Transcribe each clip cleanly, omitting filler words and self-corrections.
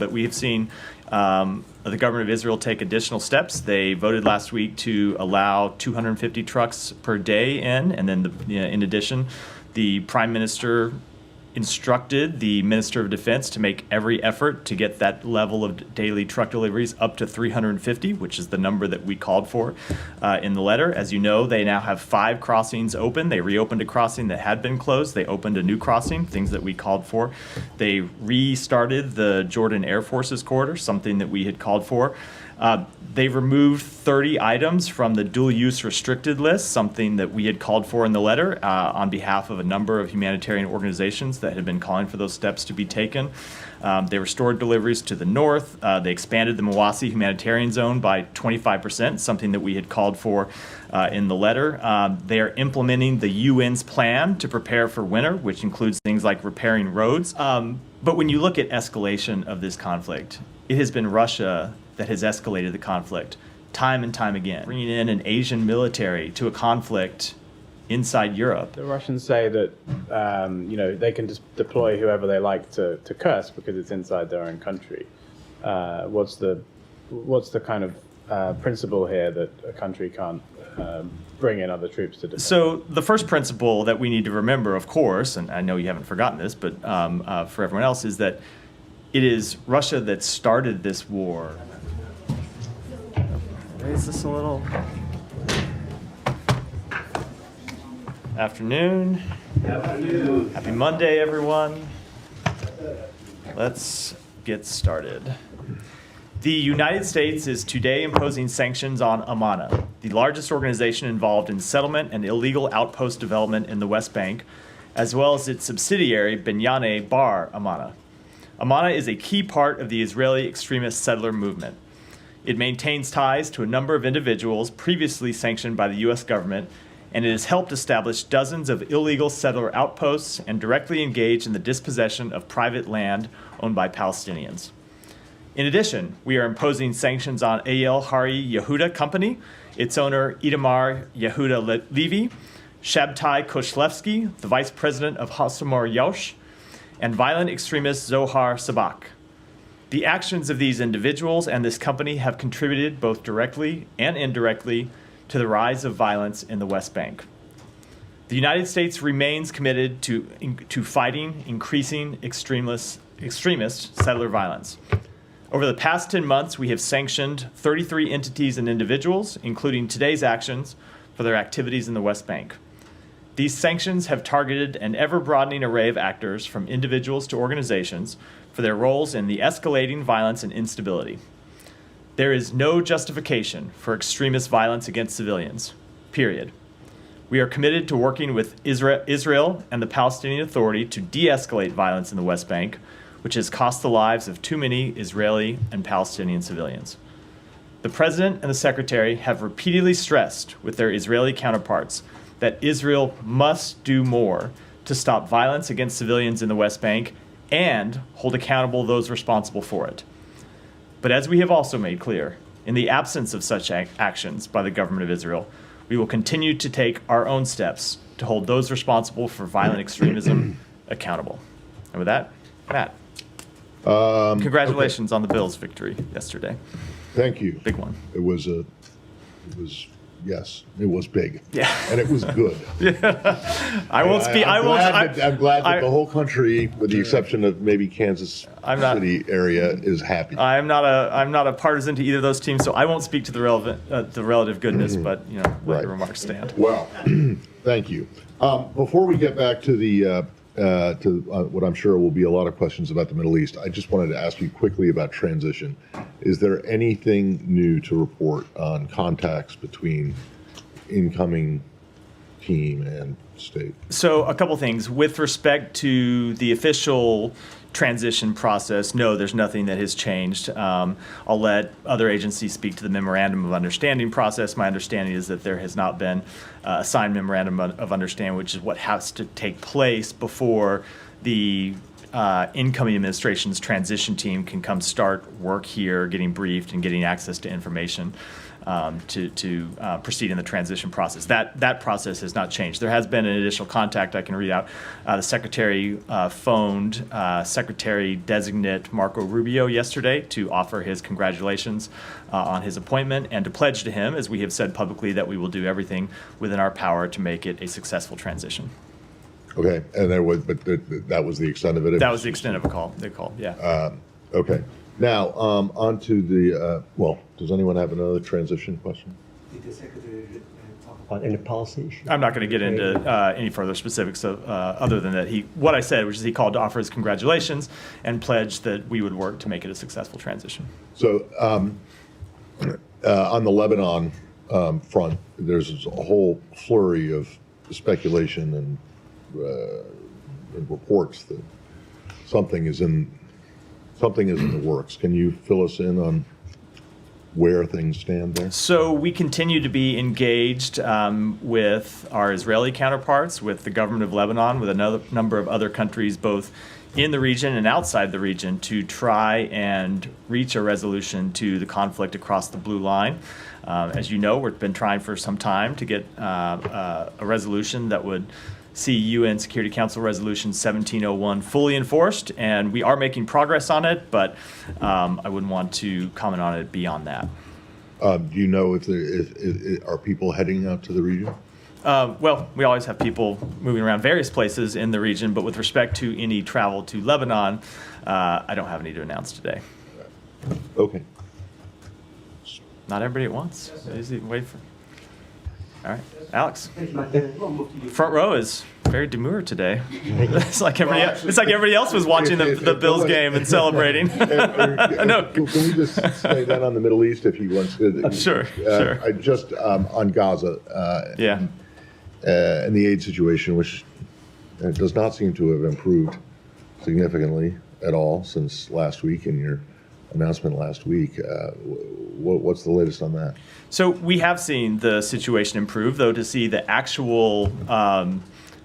but we have seen the government of Israel take additional steps. They voted last week to allow 250 trucks per day in, and then in addition, the Prime Minister instructed the Minister of Defense to make every effort to get that level of daily truck deliveries up to 350, which is the number that we called for in the letter. As you know, they now have 5 crossings open. They reopened a crossing that had been closed. They opened a new crossing, things that we called for. They restarted the Jordan Air Force's corridor, something that we had called for. They removed 30 items from the dual-use restricted list, something that we had called for in the letter on behalf of a number of humanitarian organizations that had been calling for those steps to be taken. They restored deliveries to the north. They expanded the Mawasi humanitarian zone by 25%, something that we had called for in the letter. They are implementing the UN's plan to prepare for winter, which includes things like repairing roads. But when you look at escalation of this conflict, it has been Russia that has escalated the conflict time and time again, bringing in an Asian military to a conflict inside Europe. The Russians say that they can just deploy whoever they like to Kursk because it's inside their own country. What's the kind of principle here that a country can't bring in other troops to defend? So the first principle that we need to remember, of course, and I know you haven't forgotten this, but for everyone else, is that it is Russia that started this war. Raise this a little. Afternoon. Happy Monday, everyone. Let's get started. The United States is today imposing sanctions on Amana, the largest organization involved in settlement and illegal outpost development in the West Bank, as well as its subsidiary Binyane Bar Amana. Amana is a key part of the Israeli extremist settler movement. It maintains ties to a number of individuals previously sanctioned by the U.S. government, and it has helped establish dozens of illegal settler outposts and directly engaged in the dispossession of private land owned by Palestinians. In addition, we are imposing sanctions on Eyal Hari Yehuda Company, its owner Itamar Yehuda Levy, Shabtai Koshlevsky, the vice president of Hasamor Yosh, and violent extremist Zohar Sabak. The actions of these individuals and this company have contributed both directly and indirectly to the rise of violence in the West Bank. The United States remains committed to fighting increasing extremist settler violence. Over the past 10 months, we have sanctioned 33 entities and individuals, including today's actions, for their activities in the West Bank. These sanctions have targeted an ever-broadening array of actors, from individuals to organizations, for their roles in the escalating violence and instability. There is no justification for extremist violence against civilians, period. We are committed to working with Israel and the Palestinian Authority to de-escalate violence in the West Bank, which has cost the lives of too many Israeli and Palestinian civilians. The President and the Secretary have repeatedly stressed with their Israeli counterparts that Israel must do more to stop violence against civilians in the West Bank and hold accountable those responsible for it. But as we have also made clear, in the absence of such actions by the government of Israel, we will continue to take our own steps to hold those responsible for violent extremism accountable. And with that, Matt, congratulations on the Bills' victory yesterday. Thank you. Big one. Yes, it was big. Yeah. And it was good. I won't speak. I'm glad that the whole country, with the exception of maybe Kansas City area, is happy. I'm not a partisan to either of those teams, so I won't speak to the relative goodness, but let your remarks stand. Well, thank you. Before we get back to the what I'm sure will be a lot of questions about the Middle East, I just wanted to ask you quickly about transition. Is there anything new to report on contacts between incoming team and state? So a couple things. With respect to the official transition process, no, there's nothing that has changed. I'll let other agencies speak to the memorandum of understanding process. My understanding is that there has not been a signed memorandum of understanding, which is what has to take place before the incoming administration's transition team can come start work here, getting briefed and getting access to information. to proceed in the transition process. That process has not changed. There has been an additional contact I can read out. The Secretary phoned Secretary-designate Marco Rubio yesterday to offer his congratulations on his appointment and to pledge to him, as we have said publicly, that we will do everything within our power to make it a successful transition. Okay, and that was the extent of it? That was the extent of the call, yeah. Okay. Now, on to the, does anyone have another transition question? Did the Secretary talk about any policy issue? I'm not going to get into any further specifics other than that what I said, which is he called to offer his congratulations and pledged that we would work to make it a successful transition. So, on the Lebanon front, there's a whole flurry of speculation and reports that something is in the works. Can you fill us in on where things stand there? So we continue to be engaged with our Israeli counterparts, with the government of Lebanon, with another number of other countries, both in the region and outside the region, to try and reach a resolution to the conflict across the Blue Line. As you know, we've been trying for some time to get a resolution that would see UN Security Council Resolution 1701 fully enforced, and we are making progress on it, but I wouldn't want to comment on it beyond that. Do you know if are people heading out to the region? Well, we always have people moving around various places in the region, but with respect to any travel to Lebanon, I don't have any to announce today. Okay. Not everybody at once. Easy, wait for. All right, Alex. Thank you, Matt. We'll move to you. Front row is very demure today. It's like everybody else was watching the Bills game and celebrating. No. Can we just stay then on the Middle East if he wants to? Sure. I just on Gaza. And the aid situation, which does not seem to have improved significantly at all since last week in your announcement last week. What's the latest on that? So we have seen the situation improve, though to see the actual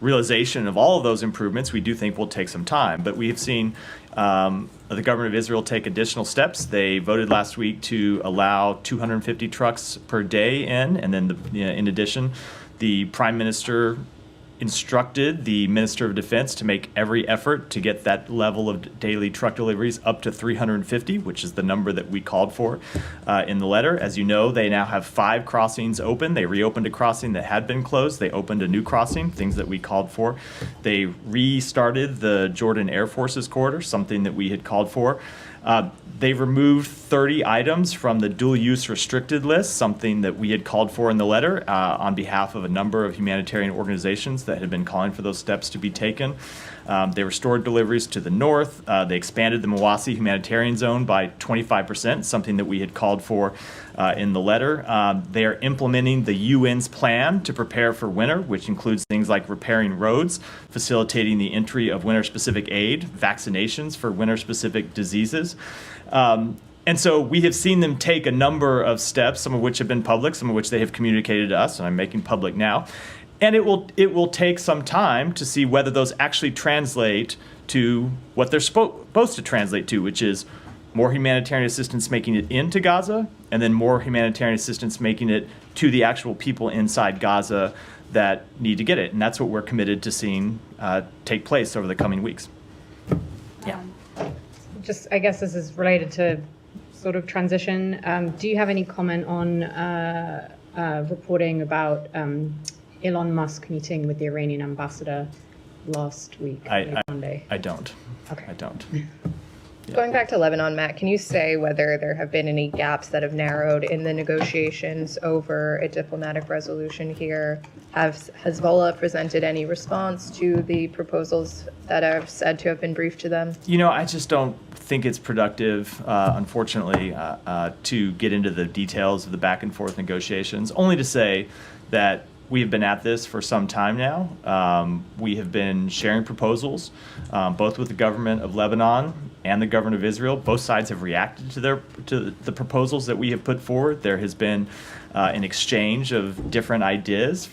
realization of all of those improvements, we do think will take some time. But we have seen the government of Israel take additional steps. They voted last week to allow 250 trucks per day in, and then in addition, the Prime Minister instructed the Minister of Defense to make every effort to get that level of daily truck deliveries up to 350, which is the number that we called for in the letter. As you know, they now have 5 crossings open. They reopened a crossing that had been closed. They opened a new crossing, things that we called for. They restarted the Jordan Air Force's corridor, something that we had called for. They removed 30 items from the dual-use restricted list, something that we had called for in the letter on behalf of a number of humanitarian organizations that had been calling for those steps to be taken. They restored deliveries to the north. They expanded the Mawasi humanitarian zone by 25%, something that we had called for in the letter. They are implementing the UN's plan to prepare for winter, which includes things like repairing roads, facilitating the entry of winter-specific aid, vaccinations for winter-specific diseases. And so we have seen them take a number of steps, some of which have been public, some of which they have communicated to us, and I'm making public now. And it will take some time to see whether those actually translate to what they're supposed to translate to, which is more humanitarian assistance making it into Gaza, and then more humanitarian assistance making it to the actual people inside Gaza that need to get it. And that's what we're committed to seeing take place over the coming weeks. Yeah. I guess this is related to sort of transition. Do you have any comment on reporting about Elon Musk meeting with the Iranian ambassador last week, Monday? I don't. Okay. I don't. Going back to Lebanon, Matt, can you say whether there have been any gaps that have narrowed in the negotiations over a diplomatic resolution here? Has Hezbollah presented any response to the proposals that are said to have been briefed to them? I just don't think it's productive, unfortunately, to get into the details of the back and forth negotiations, only to say that we have been at this for some time now. We have been sharing proposals, both with the government of Lebanon and the government of Israel. Both sides have reacted to the proposals that we have put forward. There has been an exchange of different ideas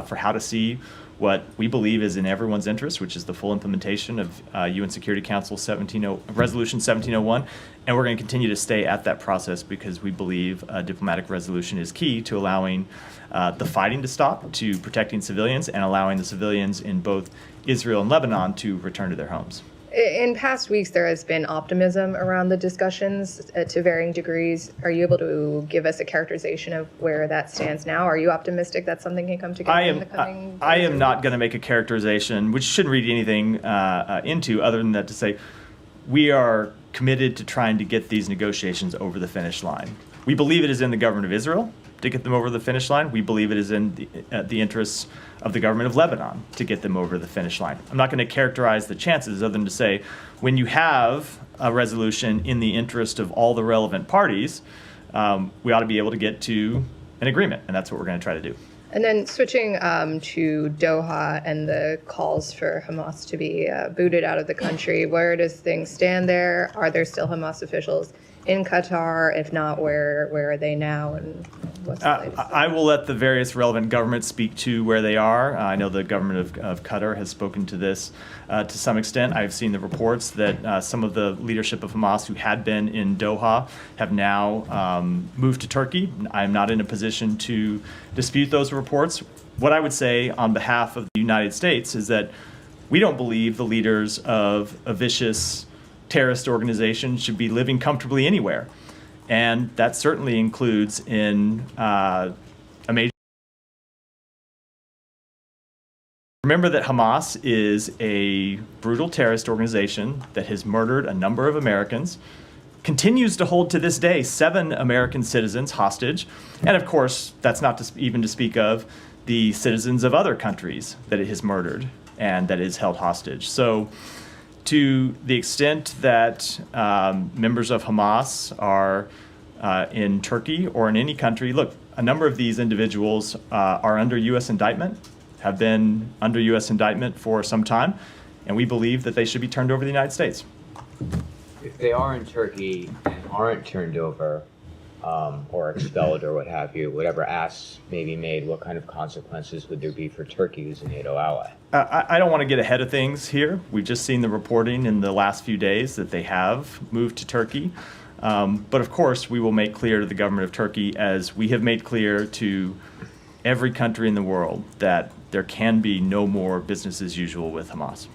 for how to see what we believe is in everyone's interest, which is the full implementation of UN Security Council Resolution 1701. And we're going to continue to stay at that process because we believe a diplomatic resolution is key to allowing the fighting to stop, to protecting civilians, and allowing the civilians in both Israel and Lebanon to return to their homes. In past weeks, there has been optimism around the discussions to varying degrees. Are you able to give us a characterization of where that stands now? Are you optimistic that something can come together in the coming I days am or not weeks? going to make a characterization, which shouldn't read anything into other than that to say we are committed to trying to get these negotiations over the finish line. We believe it is in the government of Israel to get them over the finish line. We believe it is in the interests of the government of Lebanon to get them over the finish line. I'm not going to characterize the chances other than to say when you have a resolution in the interest of all the relevant parties, we ought to be able to get to an agreement, and that's what we're going to try to do. And then switching to Doha and the calls for Hamas to be booted out of the country, where does things stand there? Are there still Hamas officials in Qatar? If not, where are they now? And what's the latest? I will let the various relevant governments speak to where they are. I know the government of Qatar has spoken to this to some extent. I've seen the reports that some of the leadership of Hamas who had been in Doha have now moved to Turkey. I'm not in a position to dispute those reports. What I would say on behalf of the United States is that we don't believe the leaders of a vicious terrorist organization should be living comfortably anywhere. And that certainly includes in a major... Remember that Hamas is a brutal terrorist organization that has murdered a number of Americans, continues to hold to this day 7 American citizens hostage, and of course, that's not even to speak of the citizens of other countries that it has murdered and that it has held hostage. So to the extent that members of Hamas are in Turkey or in any country, look, a number of these individuals are under U.S. indictment, have been under U.S. indictment for some time, and we believe that they should be turned over to the United States. If they are in Turkey and aren't turned over or expelled or what have you, whatever asks may be made, what kind of consequences would there be for Turkey, who's a NATO ally? I don't want to get ahead of things here. We've just seen the reporting in the last few days that they have moved to Turkey. But of course, we will make clear to the government of Turkey, as we have made clear to every country in the world, that there can be no more business as usual with Hamas.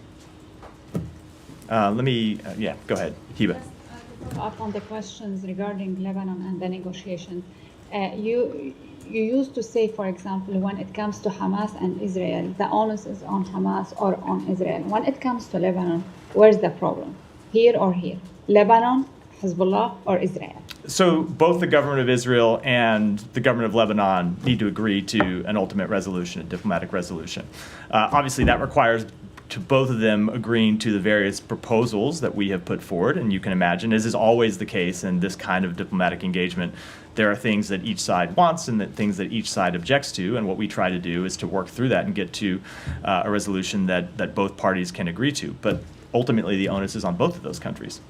Go ahead, Hiba. Just to follow up on the questions regarding Lebanon and the negotiations. You used to say, for example, when it comes to Hamas and Israel, the onus is on Hamas or on Israel. When it comes to Lebanon, where's the problem? Here or here? Lebanon, Hezbollah, or Israel? So both the government of Israel and the government of Lebanon need to agree to an ultimate resolution, a diplomatic resolution. Obviously, that requires to both of them agreeing to the various proposals that we have put forward. And you can imagine, as is always the case in this kind of diplomatic engagement, there are things that each side wants and things that each side objects to. And what we try to do is to work through that and get to a resolution that both parties can agree to. But ultimately, the onus is on both of those countries.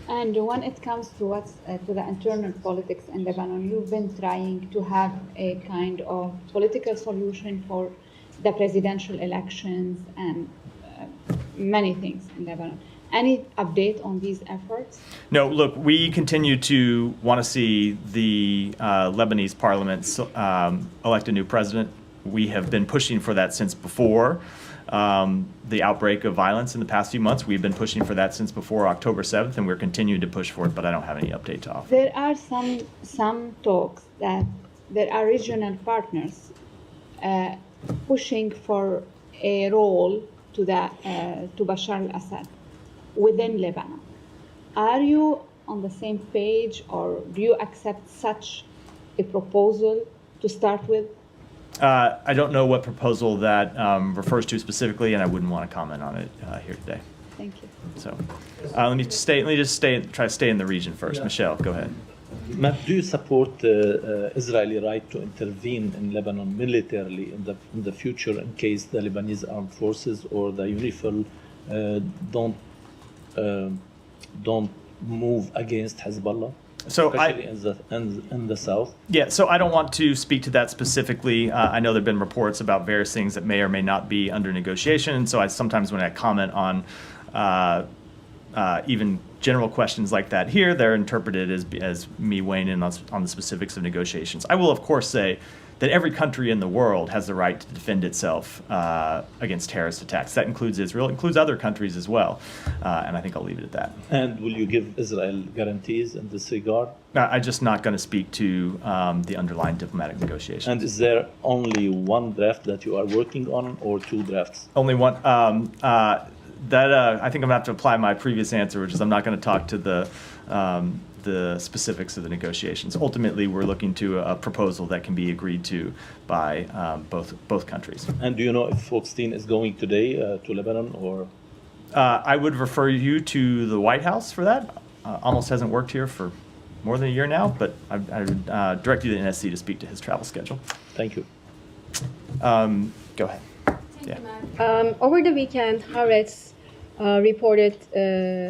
And when it comes to to the internal politics in Lebanon, you've been trying to have a kind of political solution for the presidential elections and many things in Lebanon. Any update on these efforts? No, look, we continue to want to see the Lebanese parliament elect a new president. We have been pushing for that since before the outbreak of violence in the past few months. We've been pushing for that since before October 7th, and we're continuing to push for it, but I don't have any update to offer. There are some talks that there are regional partners pushing for a role to Bashar al-Assad within Lebanon. Are you on the same page, or do you accept such a proposal to start with? I don't know what proposal that refers to specifically, and I wouldn't want to comment on it here today. Thank you. So let me just try to stay in the region first. Yeah. Michelle, go ahead. Matt, do you support the Israeli right to intervene in Lebanon militarily in the future in case the Lebanese armed forces or the UNIFIL don't move against Hezbollah? So especially in the south? Yeah, so I don't want to speak to that specifically. I know there have been reports about various things that may or may not be under negotiation. And so sometimes when I comment on even general questions like that here, they're interpreted as me weighing in on the specifics of negotiations. I will, of course, say that every country in the world has the right to defend itself against terrorist attacks. That includes Israel, includes other countries as well. And I think I'll leave it at that. And will you give Israel guarantees in this regard? I'm just not going to speak to the underlying diplomatic negotiations. And is there only one draft that you are working on, or two drafts? Only one. I think I'm going to have to apply my previous answer, which is I'm not going to talk to the specifics of the negotiations. Ultimately, we're looking to a proposal that can be agreed to by both countries. And do you know if Goldstein is going today to Lebanon, or? I would refer you to the White House for that. Almost hasn't worked here for more than a year now, but I would direct you to the NSC to speak to his travel schedule. Thank you. Go ahead. Over the weekend, Haaretz reported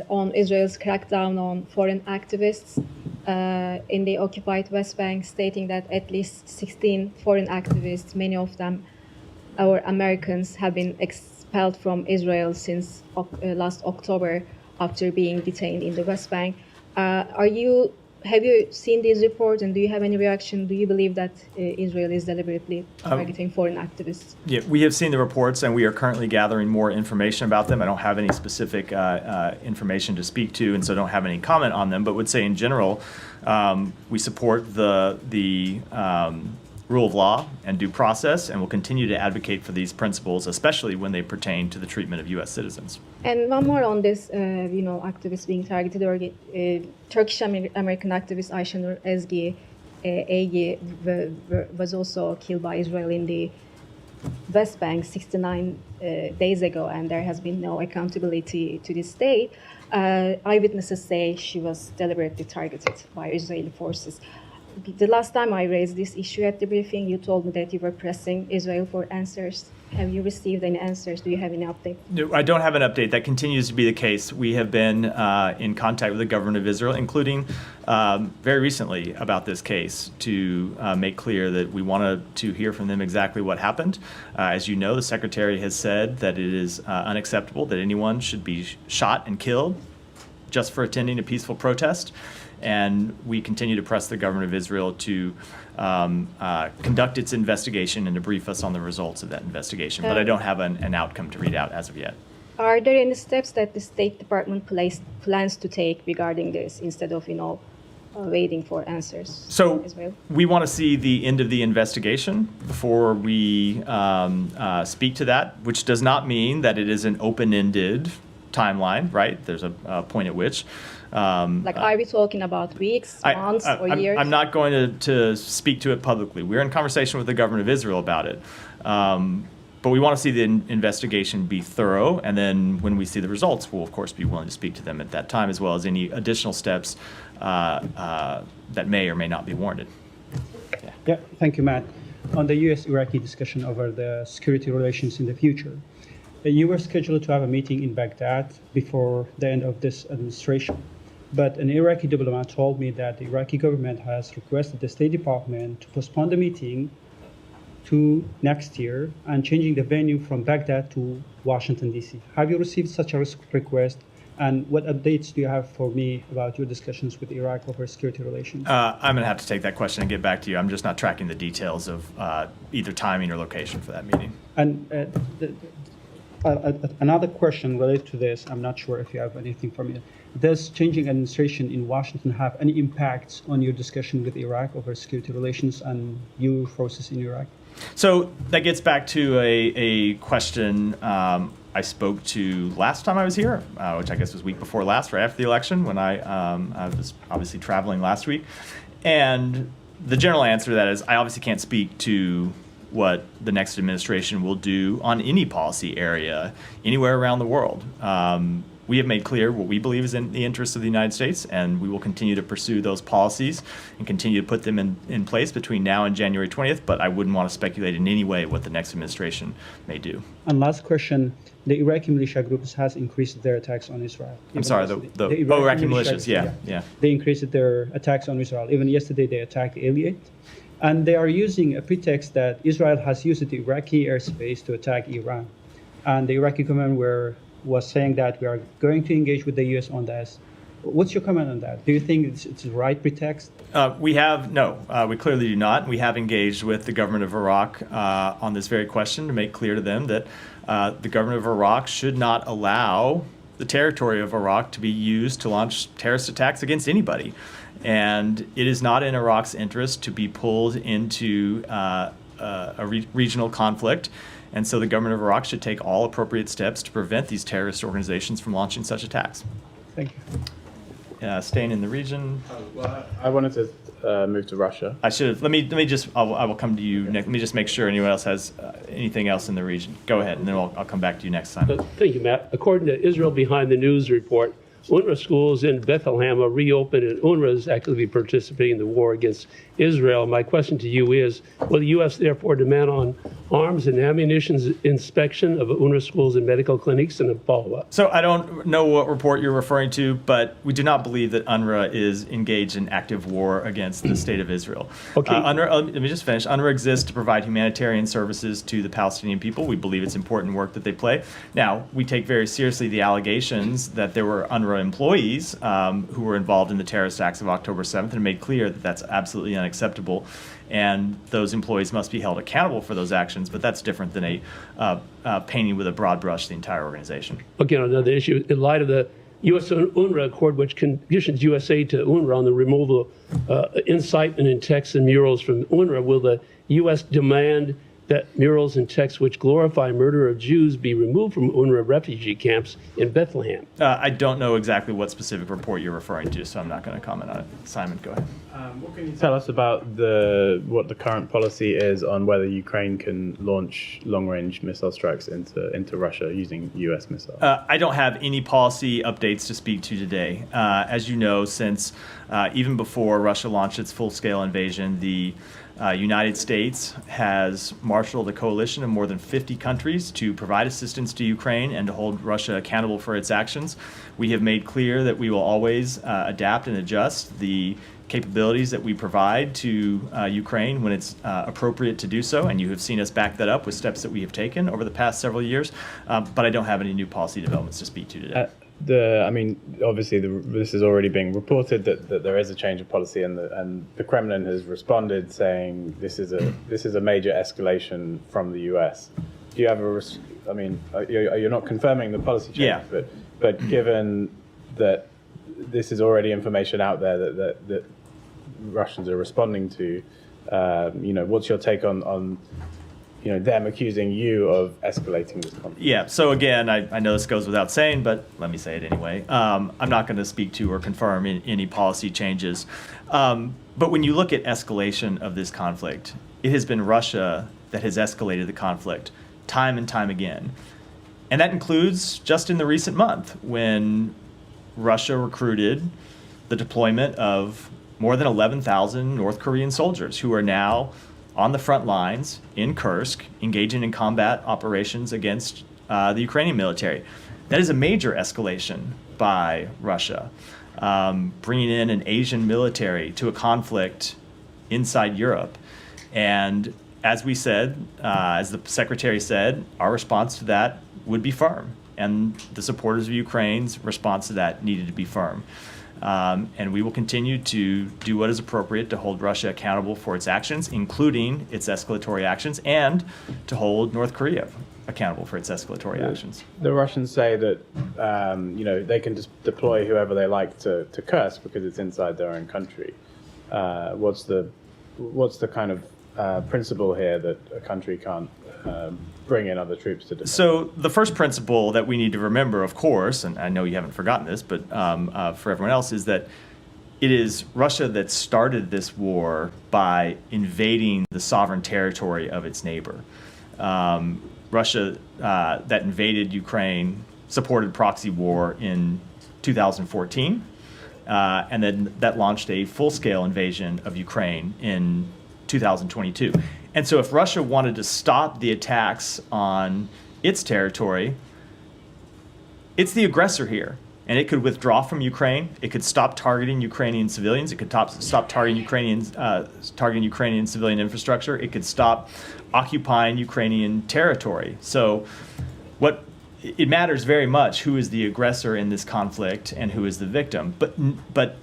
on Israel's crackdown on foreign activists in the occupied West Bank, stating that at least 16 foreign activists, many of them our Americans, have been expelled from Israel since last October after being detained in the West Bank. Have you seen these reports, and do you have any reaction? Do you believe that Israel is deliberately targeting foreign activists? Yeah, we have seen the reports, and we are currently gathering more information about them. I don't have any specific information to speak to, and so don't have any comment on them, but would say in general, we support the rule of law and due process, and will continue to advocate for these principles, especially when they pertain to the treatment of U.S. citizens. And one more on this, activists being targeted. Turkish-American activist Ayşenur Egi was also killed by Israel in the West Bank 69 days ago, and there has been no accountability to this day. Eyewitnesses say she was deliberately targeted by Israeli forces. The last time I raised this issue at the briefing, you told me that you were pressing Israel for answers. Have you received any answers? Do you have any update? No, I don't have an update. That continues to be the case. We have been in contact with the government of Israel, including very recently about this case, to make clear that we wanted to hear from them exactly what happened. As you know, the Secretary has said that it is unacceptable that anyone should be shot and killed just for attending a peaceful protest. And we continue to press the government of Israel to conduct its investigation and to brief us on the results of that investigation. But I don't have an outcome to read out as of yet. Are there any steps that the State Department plans to take regarding this instead of, waiting for answers? So we want to see the end of the investigation before we speak to that, which does not mean that it is an open-ended timeline, right? There's a point at which. Are we talking about weeks, months, or years? I'm not going to speak to it publicly. We're in conversation with the government of Israel about it. But we want to see the investigation be thorough, and then when we see the results, we'll, of course, be willing to speak to them at that time, as well as any additional steps that may or may not be warranted. Yeah, thank you, Matt. On the U.S.-Iraqi discussion over the security relations in the future, you were scheduled to have a meeting in Baghdad before the end of this administration. But an Iraqi diplomat told me that the Iraqi government has requested the State Department to postpone the meeting to next year and changing the venue from Baghdad to Washington, D.C. Have you received such a request? And what updates do you have for me about your discussions with Iraq over security relations? I'm going to have to take that question and get back to you. I'm just not tracking the details of either timing or location for that meeting. And another question related to this, I'm not sure if you have anything for me. Does changing administration in Washington have any impacts on your discussion with Iraq over security relations and your forces in Iraq? So that gets back to a question I spoke to last time I was here, which I guess was week before last, right after the election, when I was obviously traveling last week. And the general answer to that is I obviously can't speak to what the next administration will do on any policy area anywhere around the world. we have made clear what we believe is in the interest of the United States, and we will continue to pursue those policies and continue to put them in place between now and January 20th, but I wouldn't want to speculate in any way what the next administration may do. And last question, the Iraqi militia groups has increased their attacks on Israel. I'm sorry, the Iraqi militias, yeah. They increased their attacks on Israel. Even yesterday they attacked Elliot. And they are using a pretext that Israel has used the Iraqi airspace to attack Iran. And the Iraqi government was saying that we are going to engage with the U.S. on this. What's your comment on that? Do you think it's the right pretext? We clearly do not. We have engaged with the government of Iraq on this very question to make clear to them that the government of Iraq should not allow the territory of Iraq to be used to launch terrorist attacks against anybody. And it is not in Iraq's interest to be pulled into regional conflict. And so the government of Iraq should take all appropriate steps to prevent these terrorist organizations from launching such attacks. Thank you. Staying in the region. I wanted to move to Russia. I should have. I will come to you next. Let me just make sure anyone else has anything else in the region. Go ahead, and then I'll come back to you next time. Thank you, Matt. According to Israel Behind the News report, UNRWA schools in Bethlehem are reopened, and UNRWA is actively participating in the war against Israel. My question to you is, will the U.S. therefore demand on arms and ammunition inspection of UNRWA schools and medical clinics and a follow-up? So I don't know what report you're referring to, but we do not believe that UNRWA is engaged in active war against the state of Israel. Okay. Let me just finish. UNRWA exists to provide humanitarian services to the Palestinian people. We believe it's important work that they play. Now, we take very seriously the allegations that there were UNRWA employees who were involved in the terrorist acts of October 7th and made clear that that's absolutely unacceptable. And those employees must be held accountable for those actions, but that's different than painting with a broad brush the entire organization. Again, another issue. In light of the U.S.-UNRWA Accord, which conditions U.S. aid to UNRWA on the removal of incitement in texts and murals from UNRWA, will the U.S. demand that murals and texts which glorify murder of Jews be removed from UNRWA refugee camps in Bethlehem? I don't know exactly what specific report you're referring to, so I'm not going to comment on it. Simon, go ahead. What can you tell us about what the current policy is on whether Ukraine can launch long-range missile strikes into Russia using U.S. missiles? I don't have any policy updates to speak to today. As you know, since even before Russia launched its full-scale invasion, the United States has marshaled a coalition of more than 50 countries to provide assistance to Ukraine and to hold Russia accountable for its actions. We have made clear that we will always adapt and adjust the capabilities that we provide to Ukraine when it's appropriate to do so, and you have seen us back that up with steps that we have taken over the past several years, but I don't have any new policy developments to speak to today. Obviously, this is already being reported that there is a change of policy, and the Kremlin has responded saying this is a major escalation from the U.S. Do you have you're not confirming the policy change, yeah. but given that this is already information out there that Russians are responding to, what's your take on them accusing you of escalating this conflict? Yeah, so again, I know this goes without saying, but let me say it anyway. I'm not going to speak to or confirm any policy changes. But when you look at escalation of this conflict, it has been Russia that has escalated the conflict time and time again. And that includes just in the recent month when Russia recruited the deployment of more than 11,000 North Korean soldiers who are now on the front lines in Kursk, engaging in combat operations against the Ukrainian military. That is a major escalation by Russia, bringing in an Asian military to a conflict inside Europe. And as we said, as the Secretary said, our response to that would be firm. And the supporters of Ukraine's response to that needed to be firm. And we will continue to do what is appropriate to hold Russia accountable for its actions, including its escalatory actions, and to hold North Korea accountable for its escalatory actions. The Russians say that they can just deploy whoever they like to Kursk because it's inside their own country. What's the kind of principle here that a country can't bring in other troops to defend? So the first principle that we need to remember, of course, and I know you haven't forgotten this, but for everyone else, is that it is Russia that started this war by invading the sovereign territory of its neighbor. Russia that invaded Ukraine supported proxy war in 2014, and then that launched a full-scale invasion of Ukraine in 2022. And so if Russia wanted to stop the attacks on its territory, it's the aggressor here. And it could withdraw from Ukraine. It could stop targeting Ukrainian civilians. It could stop targeting Ukrainian civilian infrastructure. It could stop occupying Ukrainian territory. So it matters very much who is the aggressor in this conflict and who is the victim. But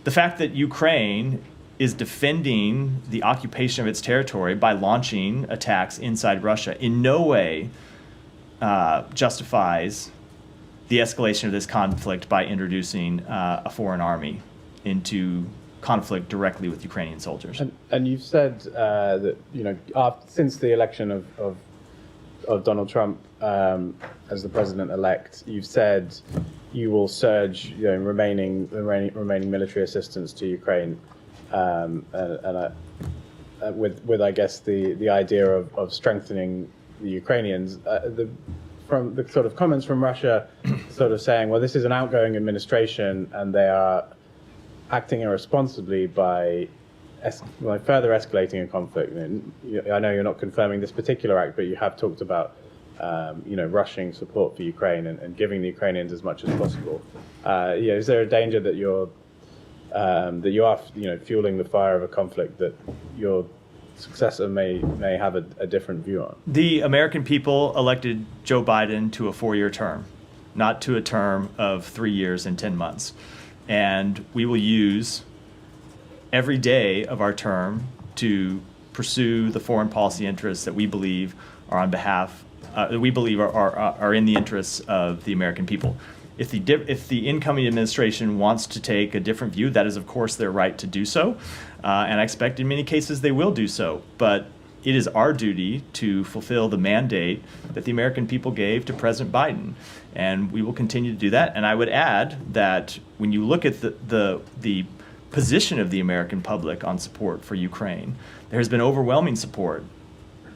the fact that Ukraine is defending the occupation of its territory by launching attacks inside Russia in no way justifies the escalation of this conflict by introducing a foreign army into conflict directly with Ukrainian soldiers. And you've said that, you know, since the election of Donald Trump as the president-elect, you've said you will surge, you know, remaining military assistance to Ukraine, with I guess the idea of strengthening the Ukrainians. From the sort of comments from Russia, sort of saying, well, this is an outgoing administration and they are acting irresponsibly by further escalating a conflict. And I know you're not confirming this particular act, but you have talked about, you know, rushing support for Ukraine and giving the Ukrainians as much as possible. Is there a danger that you are, you know, fueling the fire of a conflict that your successor may have a different view on? The American people elected Joe Biden to a 4-year term, not to a term of 3 years and 10 months. And we will use every day of our term to pursue the foreign policy interests that we believe are on behalf, that we believe are in the interests of the American people. If the incoming administration wants to take a different view, that is, of course, their right to do so. And I expect in many cases they will do so. But it is our duty to fulfill the mandate that the American people gave to President Biden. And we will continue to do that. And I would add that when you look at the position of the American public on support for Ukraine, there has been overwhelming support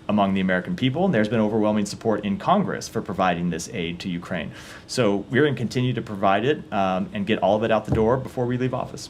among the American people, and there's been overwhelming support in Congress for providing this aid to Ukraine. So we're going to continue to provide it and get all of it out the door before we leave office.